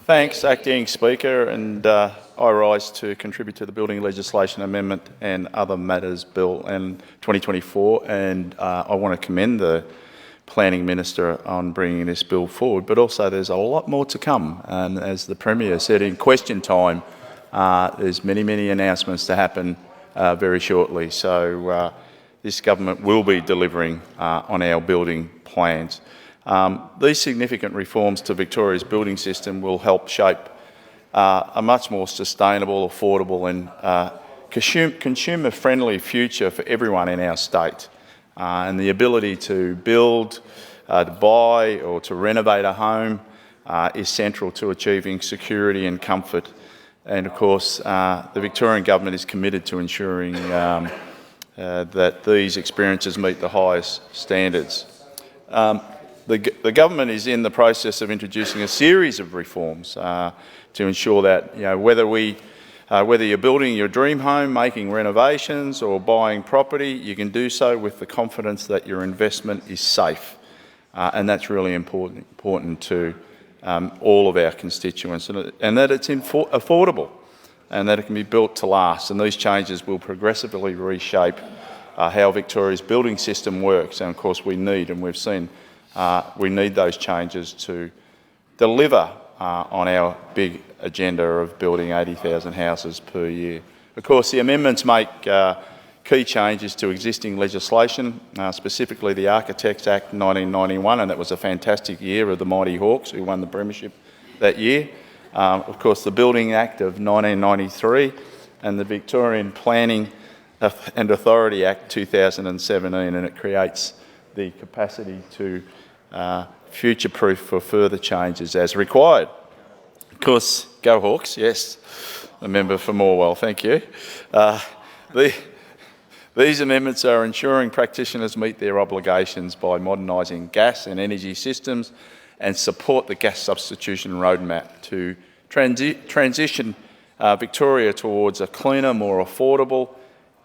Thanks, Acting Speaker, and I rise to contribute to the Building Legislation Amendment and Other Matters Bill in 2024, and I want to commend the Planning Minister on bringing this bill forward, but also there's a lot more to come, and as the Premier said in question time, there's many announcements to happen very shortly, so this government will be delivering on our building plans. These significant reforms to Victoria's building system will help shape a much more sustainable, affordable and consumer-friendly future for everyone in our state. And the ability to build, to buy or to renovate a home is central to achieving security and comfort. And of course, the Victorian Government is committed to ensuring that these experiences meet the highest standards. The government is in the process of introducing a series of reforms to ensure that, whether you're building your dream home, making renovations or buying property, you can do so with the confidence that your investment is safe. And that's really important to all of our constituents, and that it's affordable and that it can be built to last. And these changes will progressively reshape how Victoria's building system works. And of course we need those changes to deliver on our big agenda of building 80,000 houses per year. Of course, the amendments make key changes to existing legislation, specifically the Architects Act 1991, and that was a fantastic year of the Mighty Hawks who won the premiership that year. Of course, the Building Act of 1993 and the Victorian Planning and Authority Act 2017, and it creates the capacity to future-proof for further changes as required. Of course, go Hawks, yes, the member for Morwell, thank you. These amendments are ensuring practitioners meet their obligations by modernising gas and energy systems and support the gas substitution roadmap to transition Victoria towards a cleaner, more affordable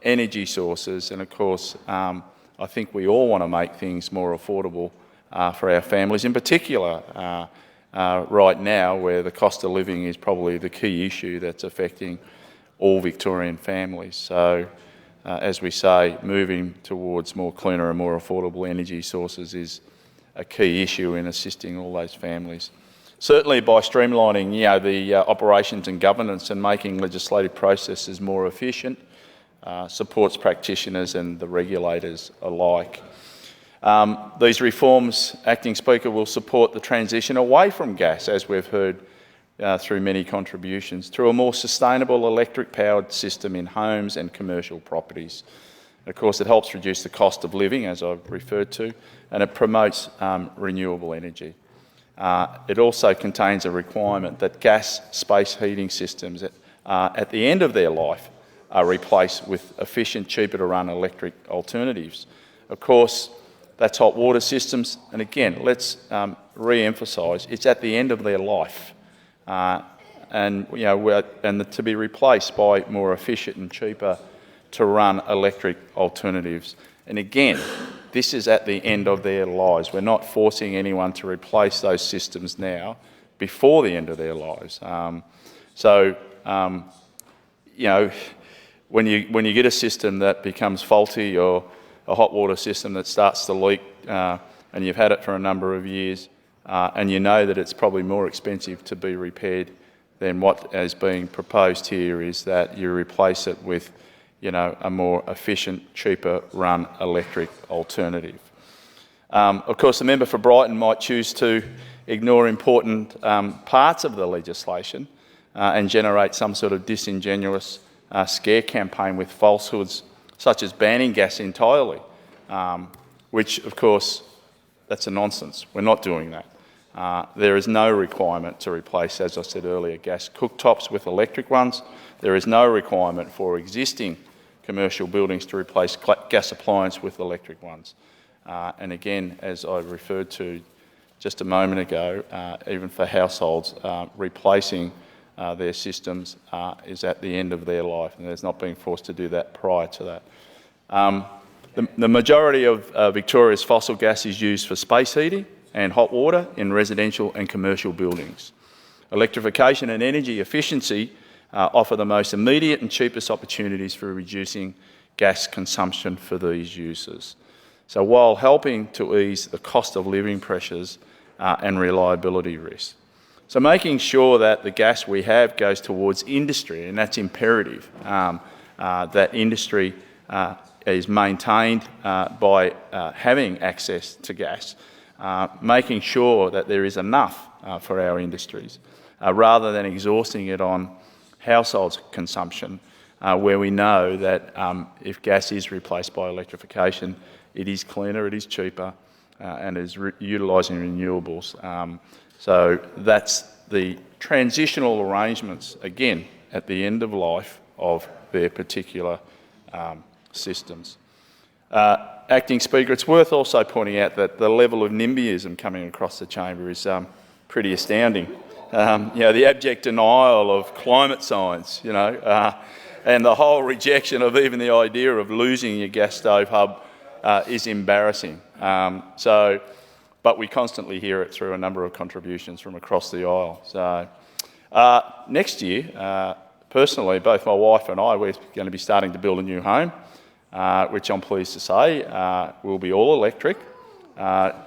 energy sources. And of course, I think we all want to make things more affordable for our families, in particular right now where the cost of living is probably the key issue that's affecting all Victorian families. So as we say, moving towards more cleaner and more affordable energy sources is a key issue in assisting all those families. Certainly by streamlining the operations and governance and making legislative processes more efficient, supports practitioners and the regulators alike. These reforms, Acting Speaker, will support the transition away from gas, as we've heard through many contributions, through a more sustainable electric-powered system in homes and commercial properties. Of course, it helps reduce the cost of living, as I've referred to, and it promotes renewable energy. It also contains a requirement that gas space heating systems at the end of their life are replaced with efficient, cheaper to run electric alternatives. Of course, that's hot water systems, and again, let's re-emphasise, it's at the end of their life, and to be replaced by more efficient and cheaper to run electric alternatives. And again, this is at the end of their lives. We're not forcing anyone to replace those systems now before the end of their lives. When you get a system that becomes faulty or a hot water system that starts to leak and you've had it for a number of years and you know that it's probably more expensive to be repaired than what is being proposed here is that you replace it with a more efficient, cheaper run electric alternative. Of course, the member for Brighton might choose to ignore important parts of the legislation and generate some sort of disingenuous scare campaign with falsehoods such as banning gas entirely, which of course that's a nonsense. We're not doing that. There is no requirement to replace, as I said earlier, gas cooktops with electric ones. There is no requirement for existing commercial buildings to replace gas appliances with electric ones. And again, as I referred to just a moment ago, even for households, replacing their systems is at the end of their life, and there's not being forced to do that prior to that. The majority of Victoria's fossil gas is used for space heating and hot water in residential and commercial buildings. Electrification and energy efficiency offer the most immediate and cheapest opportunities for reducing gas consumption for these users. So while helping to ease the cost of living pressures and reliability risks. So making sure that the gas we have goes towards industry, and that's imperative, that industry is maintained by having access to gas, making sure that there is enough for our industries, rather than exhausting it on households' consumption, where we know that if gas is replaced by electrification, it is cleaner, it is cheaper, and is utilising renewables. So that's the transitional arrangements, again, at the end of life of their particular systems. Acting Speaker, it's worth also pointing out that the level of NIMBYism coming across the chamber is pretty astounding. The abject denial of climate science, and the whole rejection of even the idea of losing your gas stove hub is embarrassing. But we constantly hear it through a number of contributions from across the aisle. So next year, personally, both my wife and I, we're going to be starting to build a new home, which I'm pleased to say will be all electric,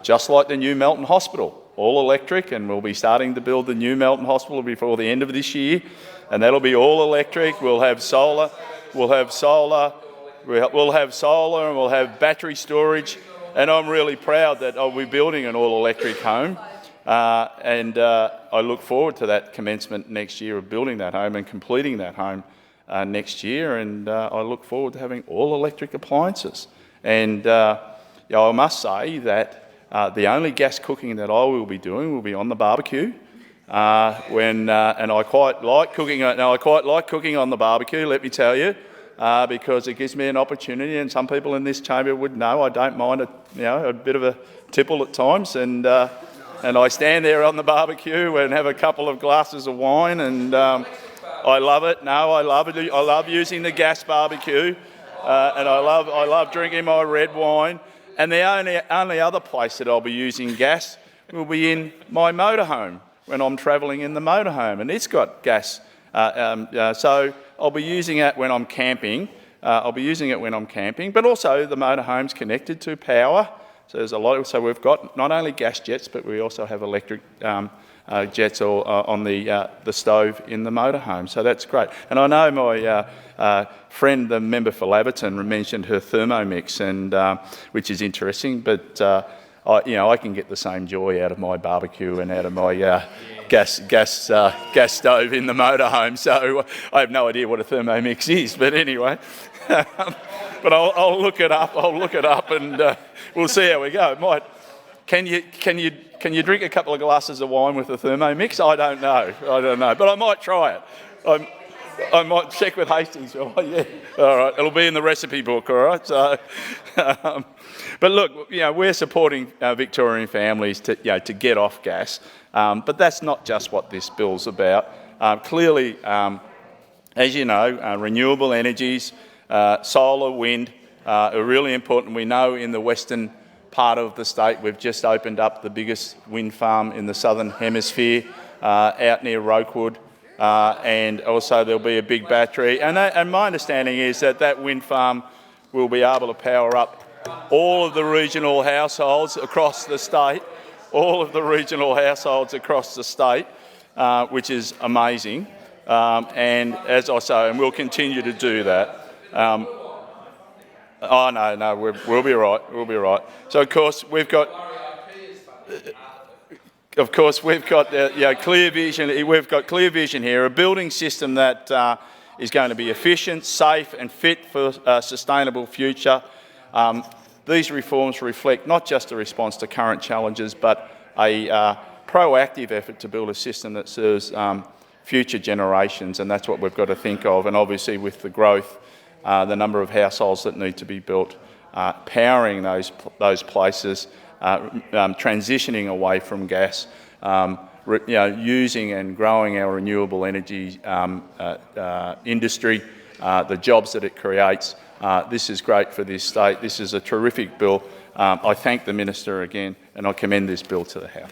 just like the new Melton Hospital, all electric, and we'll be starting to build the new Melton Hospital before the end of this year, and that'll be all electric. We'll have solar, and we'll have battery storage, and I'm really proud that I'll be building an all-electric home, and I look forward to that commencement next year of building that home and completing that home next year, and I look forward to having all-electric appliances. And I must say that the only gas cooking that I will be doing will be on the barbecue, and I quite like cooking. I quite like cooking on the barbecue, let me tell you. Because it gives me an opportunity, and some people in this chamber would know I don't mind a bit of a tipple at times, and I stand there on the barbecue and have a couple of glasses of wine, and I love it. No, I love it. I love using the gas barbecue, and I love drinking my red wine. And the only other place that I'll be using gas will be in my motorhome when I'm travelling in the motorhome, and it's got gas. So I'll be using it when I'm camping. But also the motorhome's connected to power. So there's a lot. So we've got not only gas jets, but we also have electric jets on the stove in the motorhome. So that's great. And I know my friend, the member for Laverton, mentioned her Thermomix, and which is interesting. But I can get the same joy out of my barbecue and out of my gas stove in the motorhome. So I have no idea what a Thermomix is, but anyway. But I'll look it up. And we'll see how we go. Can you drink a couple of glasses of wine with a Thermomix? I don't know, but I might try it. I might check with Hastings. Oh, yeah. All right, it'll be in the recipe book. All right. So, but look, we're supporting Victorian families to get off gas. But that's not just what this bill's about. Clearly, as you know, renewable energies, solar, wind, are really important. We know in the western part of the state we've just opened up the biggest wind farm in the southern hemisphere out near Rokewood, and also there'll be a big battery. And my understanding is that wind farm will be able to power up all of the regional households across the state. Which is amazing. And as I say, and we'll continue to do that. We'll be right. So of course we've got clear vision. We've got clear vision here. A building system that is going to be efficient, safe, and fit for a sustainable future. These reforms reflect not just a response to current challenges, but a proactive effort to build a system that serves future generations, and that's what we've got to think of. And obviously with the growth, the number of households that need to be built, powering those places, transitioning away from gas, using and growing our renewable energy industry, the jobs that it creates. This is great for this state. This is a terrific bill. I thank the Minister again, and I commend this bill to the House.